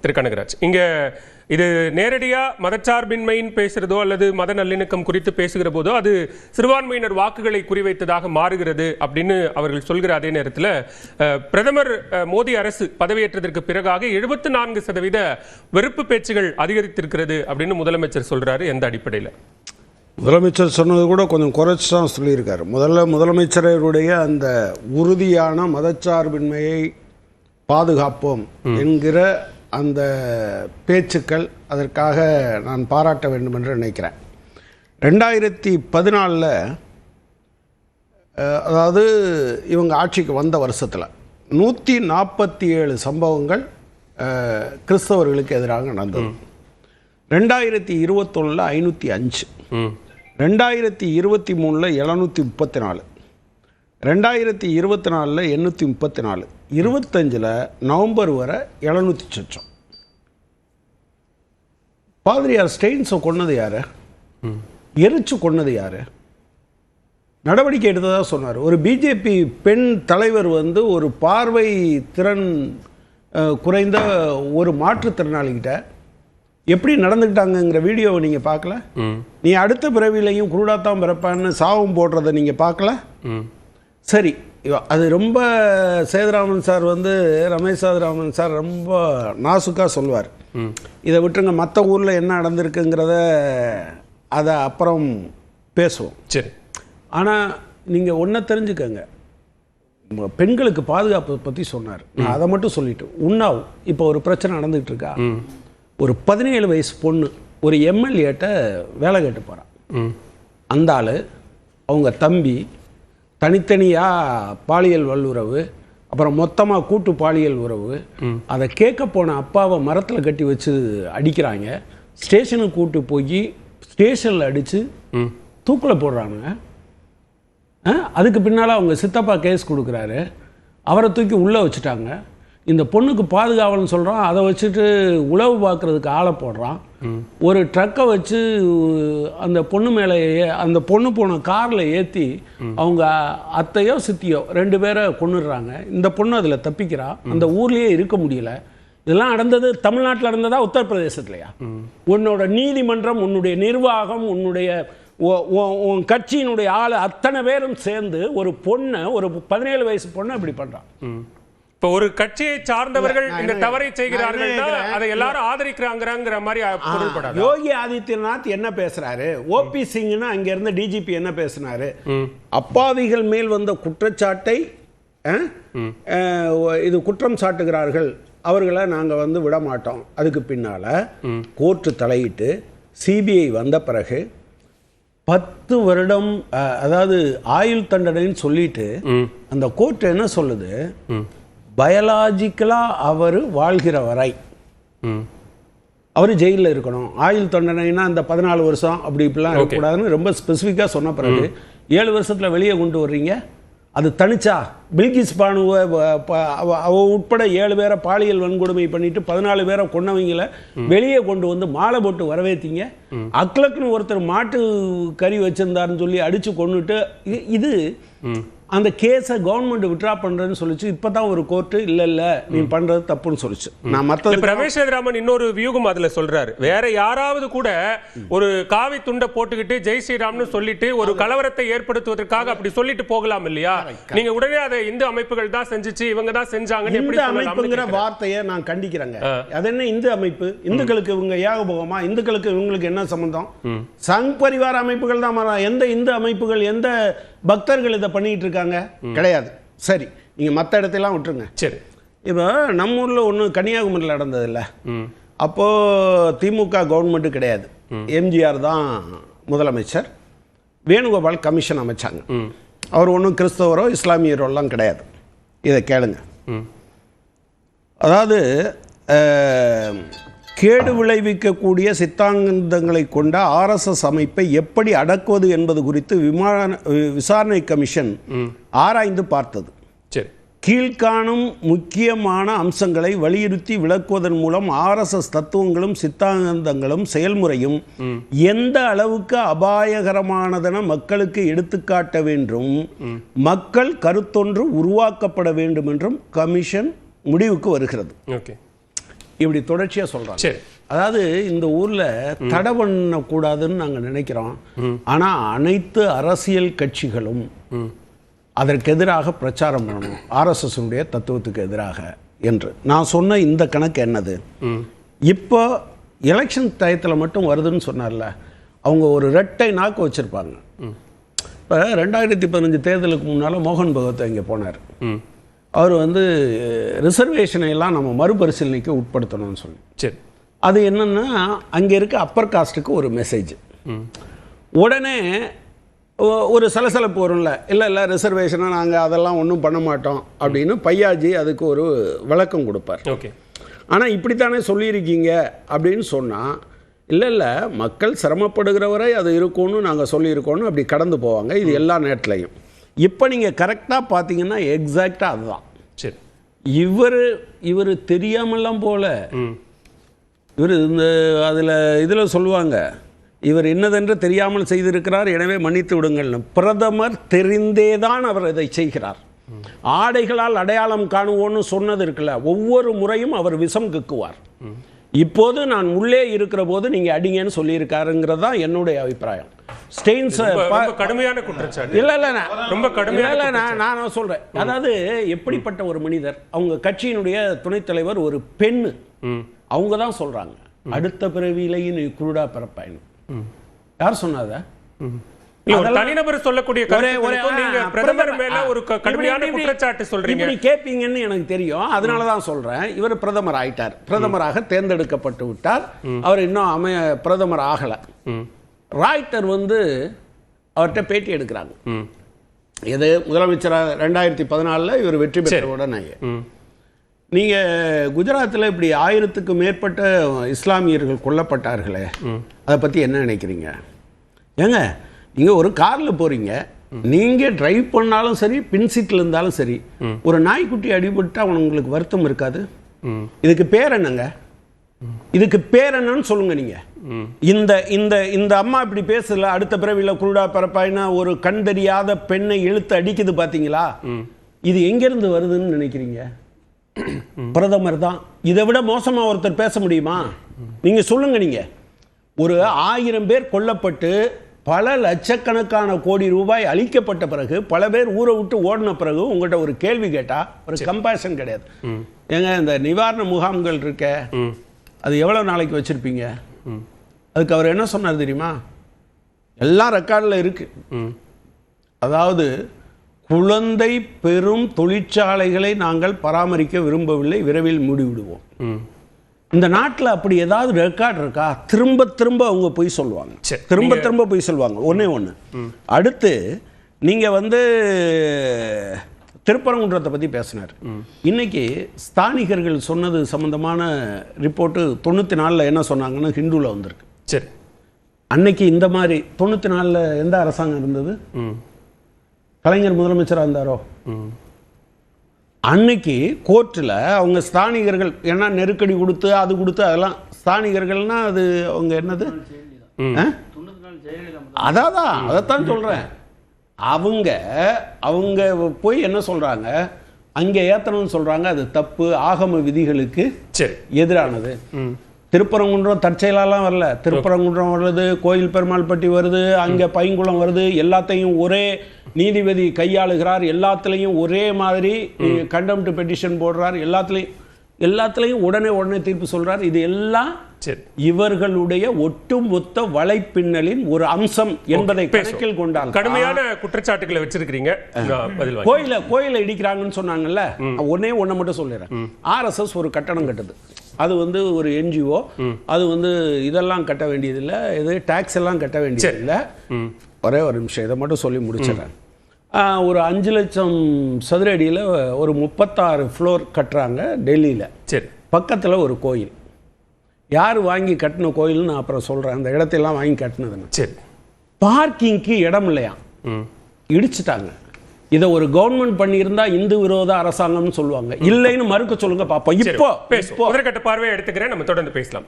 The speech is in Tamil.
திரு கனகராஜ், இங்க இது நேரடியா மதச்சார்பின்மையின் பேசுறதோ அல்லது மத நல்லிணக்கம் குறித்து பேசுகிற போதோ அது சிறுபான்மையினர் வாக்குகளை குறிவைத்ததாக மாறுகிறது அப்படின்னு அவர்கள் சொல்கிற அதே நேரத்தில் பிரதமர் மோடி அரசு பதவியேற்றதற்கு பிறகாக 74% வெறுப்பு பேச்சுகள் அதிகரித்திருக்கிறது அப்படின்னு முதலமைச்சர் சொல்றாரு. எந்த அடிப்படையில்? முதலமைச்சர் சொன்னது கூட கொஞ்சம் குறைச்சி தான் சொல்லியிருக்காரு. முதலமைச்சருடைய அந்த உறுதியான மதச்சார்பின்மையை பாதுகாப்போம் என்கிற அந்த பேச்சுக்கள், அதற்காக நான் பாராட்ட வேண்டும் என்று நினைக்கிறேன். 2014 அதாவது இவங்க ஆட்சிக்கு வந்த வருஷத்தில் 147 சம்பவங்கள் கிறிஸ்தவர்களுக்கு எதிராக நடந்தது. 2021 505, 2023 734, 2024 834, 25 நவம்பர் வரை 700 சொச்சம். பாதிரியார் ஸ்டெயின்ஸை கொன்னது யாரு? எரிச்சு கொன்னது யாரு? நடவடிக்கை எடுத்ததா சொன்னார். ஒரு பிஜேபி பெண் தலைவர் ஒரு பார்வை திறன் குறைந்த ஒரு மாற்றுத்திறனாளிகிட்ட எப்படி நடந்துக்கிட்டாங்கிற வீடியோவை நீங்கள் பார்க்கல? நீ அடுத்த பிறவிலையும் குருடாத்தான் பிறப்பான்னு சாபம் போடுறதை நீங்கள் பார்க்கல? சரி, அது ரொம்ப சேதுராமன் சார் ரமேஷ் சேதுராமன் சார் ரொம்ப நாசுக்காக சொல்வார். இதை விட்டுருங்க, மற்ற ஊரில் என்ன நடந்திருக்குங்கிறத அதை அப்புறம் பேசுவோம். சரி, ஆனால் நீங்கள் ஒன்றை தெரிஞ்சுக்கங்க, பெண்களுக்கு பாதுகாப்பை பற்றி சொன்னார். நான் அதை மட்டும் சொல்லிட்டு, உன்னாவ் இப்போ ஒரு பிரச்சனை நடந்துகிட்டு இருக்கா. ஒரு 17 வயசு பொண்ணு ஒரு எம்எல்ஏட்ட வேலை கேட்டு போகிறான். அந்த ஆள் அவங்க தம்பி தனித்தனியாக பாலியல் வல்லுறவு, அப்புறம் மொத்தமாக கூட்டு பாலியல் உறவு, அதை கேட்க போன அப்பாவை மரத்தில் கட்டி வச்சு அடிக்கிறாங்க. ஸ்டேஷனுக்கு கூட்டு போய் ஸ்டேஷனில் அடித்து தூக்கில் போடுறானுங்க. அதுக்கு பின்னால் அவங்க சித்தப்பா கேஸ் கொடுக்குறாரு, அவரை தூக்கி உள்ளே வச்சுட்டாங்க. இந்த பொண்ணுக்கு பாதுகாவல்னு சொல்கிறான், அதை வச்சுட்டு உளவு பார்க்குறதுக்கு ஆளை போடுறான். ஒரு ட்ரக்கை வச்சு அந்த பொண்ணு மேலே, அந்த பொண்ணு போன காரில் ஏற்றி அவங்க அத்தையோ சித்தியோ 2 பேரை கொன்னுடுறாங்க. இந்த பொண்ணு அதில் தப்பிக்கிறா, அந்த ஊர்லேயே இருக்க முடியல. இதெல்லாம் நடந்தது தமிழ்நாட்டில் நடந்ததா உத்தரப்பிரதேசத்துலையா? உன்னோட நீதிமன்றம், உன்னுடைய நிர்வாகம், உன்னுடைய உன் கட்சியினுடைய ஆள் அத்தனை பேரும் சேர்ந்து ஒரு பொண்ணை, ஒரு 17 வயசு பொண்ணை இப்படி பண்ணுறான். இப்போ ஒரு கட்சியை சார்ந்தவர்கள் இந்த தவறை செய்கிறார்கள், அதை எல்லாரும் ஆதரிக்கிறாங்கிற மாதிரி பொருள்படாது. யோகி ஆதித்யநாத் என்ன பேசுறாரு, ஓபி சிங்னா அங்க இருந்த டிஜிபி என்ன பேசினாரு? அப்பாவிகள் மேல் வந்த குற்றச்சாட்டை இது குற்றம் சாட்டுகிறார்கள், அவர்களை நாங்க விட மாட்டோம். அதுக்கு பின்னால கோர்ட்டு தலையிட்டு சிபிஐ வந்த பிறகு 10 வருடம், அதாவது ஆயுள் தண்டனைன்னு சொல்லிட்டு அந்த கோர்ட் என்ன சொல்லுது, பயாலாஜிக்கலா அவர் வாழ்கிற வரை அவர் ஜெயிலில் இருக்கணும். ஆயுள் தண்டனைனா அந்த 14 வருஷம் அப்படி இப்படிலாம் இருக்கக்கூடாதுன்னு ரொம்ப ஸ்பெசிஃபிக்காக சொன்ன பிறகு 7 வருஷத்தில் வெளியே கொண்டு வர்றீங்க. அது தனிச்சா? பில்கிஸ் பானுவை அவ உட்பட 7 பேரை பாலியல் வன்கொடுமை பண்ணிட்டு 14 பேரை கொன்னவங்களை வெளியே கொண்டு மாலை போட்டு வரவேத்தீங்க. அக்லக்னு ஒருத்தர் மாட்டு கறி வச்சிருந்தாருன்னு சொல்லி அடிச்சு கொண்டுட்டு இது அந்த கேஸை கவர்மெண்ட் விட்ரா பண்றேன்னு சொல்லிச்சு. இப்பதான் ஒரு கோர்ட்டு இல்ல நீ பண்றது தப்புன்னு சொல்லிச்சு. நான் மற்ற ரமேஷ் சேதுராமன் இன்னொரு வியூகம் அதுல சொல்றாரு, வேற யாராவது கூட ஒரு காவி துண்டை போட்டுக்கிட்டு ஜெய் ஸ்ரீராம்னு சொல்லிட்டு ஒரு கலவரத்தை ஏற்படுத்துவதற்காக அப்படி சொல்லிட்டு போகலாம் இல்லையா? நீங்க உடனே அதை இந்து அமைப்புகள் தான் செஞ்சிச்சு, இவங்க தான் செஞ்சாங்க. இந்த அமைப்புங்கிற வார்த்தையை நான் கண்டிக்கிறேங்க. அது என்ன இந்து அமைப்பு? இந்துக்களுக்கு இவங்க ஏகபோகமா? இந்துக்களுக்கு இவங்களுக்கு என்ன சம்பந்தம்? சங் பரிவார அமைப்புகள் தான். எந்த இந்து அமைப்புகள், எந்த பக்தர்கள் இதை பண்ணிட்டு இருக்காங்க? கிடையாது. சரி, நீங்க மற்ற இடத்தெல்லாம் விட்டுருங்க. சரி, இப்போ நம்ம ஊர்ல ஒன்று கன்னியாகுமரியில் நடந்தது இல்லை, அப்போ திமுக கவர்மெண்ட் கிடையாது, எம்ஜிஆர் தான் முதலமைச்சர். வேணுகோபால் கமிஷன் அமைச்சாங்க. அவர் ஒன்றும் கிறிஸ்தவரோ இஸ்லாமியரோ எல்லாம் கிடையாது. இதை கேளுங்க. அதாவது கேடு விளைவிக்கக்கூடிய சித்தாந்தங்களை கொண்ட RSS அமைப்பை எப்படி அடக்குவது என்பது குறித்து விசாரணை கமிஷன் ஆராய்ந்து பார்த்தது. கீழ்காணும் முக்கியமான அம்சங்களை வலியுறுத்தி விளக்குவதன் மூலம் RSS தத்துவங்களும் சித்தாந்தங்களும் செயல்முறையும் எந்த அளவுக்கு அபாயகரமானதென மக்களுக்கு எடுத்துக்காட்ட வேண்டும், மக்கள் கருத்தொன்று உருவாக்கப்பட வேண்டும் என்றும் கமிஷன் முடிவுக்கு வருகிறது. இப்படி தொடர்ச்சியாக சொல்கிறாங்க. சரி. அதாவது இந்த ஊரில் தடை பண்ணக்கூடாதுன்னு நாங்கள் நினைக்கிறோம். ஆனால் அனைத்து அரசியல் கட்சிகளும் அதற்கு எதிராக பிரச்சாரம் பண்ணணும், ஆர்எஸ்எஸ்னுடைய தத்துவத்துக்கு எதிராக என்று. நான் சொன்ன இந்த கணக்கு என்னது, இப்போ எலெக்ஷன் டயத்தில் மட்டும் வருதுன்னு சொன்னார்ல, அவங்க ஒரு ரெட்டை நாக்கு வச்சுருப்பாங்க. இப்போ 2015 தேர்தலுக்கு முன்னால் மோகன் பகவத் இங்கே போனார். அவர் வந்து ரிசர்வேஷனை எல்லாம் நம்ம மறுபரிசீலனைக்கு உட்படுத்தணும்னு சொல்லி. சரி. அது என்னென்னா அங்கே இருக்க அப்பர் காஸ்ட்டுக்கு ஒரு மெசேஜ். உடனே ஒரு சலசலப்பு வரும்ல, இல்லை ரிசர்வேஷனை நாங்கள் அதெல்லாம் ஒன்றும் பண்ண மாட்டோம் அப்படின்னு பையாஜி அதுக்கு ஒரு விளக்கம் கொடுப்பார். ஓகே. ஆனால் இப்படித்தானே சொல்லியிருக்கீங்க அப்படின்னு சொன்னால், இல்லை மக்கள் சிரமப்படுகிற வரை அது இருக்கும்னு நாங்கள் சொல்லியிருக்கோன்னு அப்படி கடந்து போவாங்க. இது எல்லா நேரத்துலையும். இப்போ நீங்கள் கரெக்டாக பார்த்தீங்கன்னா எக்ஸாக்டாக அதுதான். சரி. இவர் தெரியாமலாம் போல, இவர் இந்த இதில் சொல்லுவாங்க, இவர் என்னதென்று தெரியாமல் செய்திருக்கிறார், எனவே மன்னித்து விடுங்கள்னு. பிரதமர் தெரிந்தே தான் அவர் இதை செய்கிறார். ஆடைகளால் அடையாளம் காணுவோன்னு சொன்னது இருக்குல்ல, ஒவ்வொரு முறையும் அவர் விஷம் கக்குவார். இப்போது நான் உள்ளே இருக்கிற போது நீங்க அடிங்கன்னு சொல்லியிருக்காருங்கிறது தான் என்னுடைய அபிப்பிராயம். ஸ்டெயின்ஸ் கடுமையான குற்றச்சாட்டு. இல்ல ரொம்ப கடுமையான நான் சொல்றேன். அதாவது எப்படிப்பட்ட ஒரு மனிதர், அவங்க கட்சியினுடைய துணைத் தலைவர் ஒரு பெண்ணு, அவங்க தான் சொல்றாங்க அடுத்த பிறவியிலையும் நீ குருடா பிறப்பாயின்னு. யார் சொன்னாத? தனிநபர் சொல்லக்கூடிய பிரதமர் மேல ஒரு கடுமையான குற்றச்சாட்டு சொல்றீங்க. இப்படி கேட்பீங்கன்னு எனக்கு தெரியும், அதனால தான் சொல்றேன். இவர் பிரதமர் ஆயிட்டார், பிரதமராக தேர்ந்தெடுக்கப்பட்டு விட்டார். அவர் இன்னும் பிரதமர் ஆகல. ராய்ட்டர் வந்து அவர்கிட்ட பேட்டி எடுக்கிறாங்க. இது முதலமைச்சராக 2014 இவர் வெற்றி பெற்ற உடனே, நீங்க குஜராத்தில் இப்படி 1000க்கு மேற்பட்ட இஸ்லாமியர்கள் கொல்லப்பட்டார்களே, அதை பத்தி என்ன நினைக்கிறீங்க? ஏங்க, நீங்க ஒரு கார்ல போறீங்க, நீங்க டிரைவ் பண்ணாலும் சரி, பின் சீட்ல இருந்தாலும் சரி, ஒரு நாய்க்குட்டி அடிபட்டா உங்களுக்கு வருத்தம் இருக்காது? இதுக்கு பேர் என்னங்க? இதுக்கு பேர் என்னன்னு சொல்லுங்க. நீங்க இந்த இந்த இந்த அம்மா இப்படி பேசல, அடுத்த பிறவில குருடா பிறப்பாயினா ஒரு கண் தெரியாத பெண்ணை இழுத்து அடிக்குது பாத்தீங்களா? இது எங்கிருந்து வருதுன்னு நினைக்கிறீங்க? பிரதமர் தான். இதை விட மோசமா ஒருத்தர் பேச முடியுமா? நீங்க சொல்லுங்க. நீங்க ஒரு 1000 பேர் கொல்லப்பட்டு பல லட்சக்கணக்கான கோடி ரூபாய் அளிக்கப்பட்ட பிறகு, பல பேர் ஊரை விட்டு ஓடின பிறகு உங்கள்கிட்ட ஒரு கேள்வி கேட்டா ஒரு கம்பேஷன் கிடையாது. ஏங்க, இந்த நிவாரண முகாம்கள் இருக்க, அது எவ்வளவு நாளைக்கு வச்சிருப்பீங்க? அதுக்கு அவர் என்ன சொன்னார் தெரியுமா? எல்லாம் ரெக்கார்டில் இருக்கு. அதாவது, குழந்தை பெறும் தொழிற்சாலைகளை நாங்கள் பராமரிக்க விரும்பவில்லை, விரைவில் மூடிவிடுவோம். இந்த நாட்டில் அப்படி ஏதாவது ரெக்கார்ட் இருக்கா? திரும்ப திரும்ப அவங்க போய் சொல்லுவாங்க, திரும்ப போய் சொல்லுவாங்க. ஒன்று அடுத்து நீங்க வந்து திருப்பரங்குன்றத்தை பத்தி பேசினார். இன்னைக்கு ஸ்தானிகர்கள் சொன்னது சம்பந்தமான ரிப்போர்ட்டு 94 என்ன சொன்னாங்கன்னா ஹிந்துல வந்திருக்கு. சரி. அன்னைக்கு இந்த மாதிரி 94 எந்த அரசாங்கம் இருந்தது? கலைஞர் முதலமைச்சராக இருந்தாரோ? அன்னைக்கு கோர்ட்டில் அவங்க ஸ்தானிகர்கள் என்ன நெருக்கடி கொடுத்து அது கொடுத்து, அதெல்லாம் ஸ்தானிகர்கள்னா அது அவங்க என்னது? அதைத்தான் சொல்றேன். அவங்க போய் என்ன சொல்றாங்க, அங்கே ஏத்தணும்னு சொல்றாங்க. அது தப்பு, ஆகம விதிகளுக்கு எதிரானது. திருப்பரங்குன்றம் தற்செயலாலாம் வரல. திருப்பரங்குன்றம் வருது, கோயில் பெருமாள்பட்டி வருது, அங்கே பைங்குளம் வருது. எல்லாத்தையும் ஒரே நீதிபதி கையாளுகிறார், எல்லாத்துலேயும் ஒரே மாதிரி கண்டெம்ட் பெட்டிஷன் போடுறார், எல்லாத்துலேயும் உடனே தீர்ப்பு சொல்றார். இது எல்லாம் இவர்களுடைய ஒட்டுமொத்த வலைப்பின்னலின் ஒரு அம்சம் என்பதை கணக்கில் கொண்டால் கடுமையான குற்றச்சாட்டுகளை வச்சிருக்கீங்க. கோயிலை இடிக்கிறாங்கன்னு சொன்னாங்கல்ல, ஒன்றை மட்டும் சொல்லிடுறேன். ஆர்எஸ்எஸ் ஒரு கட்டணம் கட்டுது, அது வந்து ஒரு என்ஜிஓ, அது வந்து இதெல்லாம் கட்ட வேண்டியதில்லை, இது டாக்ஸ் எல்லாம் கட்ட வேண்டியதில்லை. ஒரே ஒரு நிமிஷம் இதை மட்டும் சொல்லி முடிச்சிடறேன். ஒரு 5 லட்சம் சதுர அடியில் ஒரு 36 ஃப்ளோர் கட்டுறாங்க டெல்லியில். சரி. பக்கத்தில் ஒரு கோயில். யார் வாங்கி கட்டின கோயில்னு நான் அப்புறம் சொல்கிறேன், அந்த இடத்தையெல்லாம் வாங்கி கட்டினதுன்னு. சரி. பார்க்கிங்க்கு இடம் இல்லையா, இடிச்சிட்டாங்க. இதை ஒரு கவர்மெண்ட் பண்ணியிருந்தா இந்து விரோத அரசாங்கம்னு சொல்லுவாங்க. இல்லைன்னு மறுக்க சொல்லுங்க பாப்போம். இப்போ முதற்கட்ட பார்வையை எடுத்துக்கிறேன், நம்ம தொடர்ந்து பேசலாம்.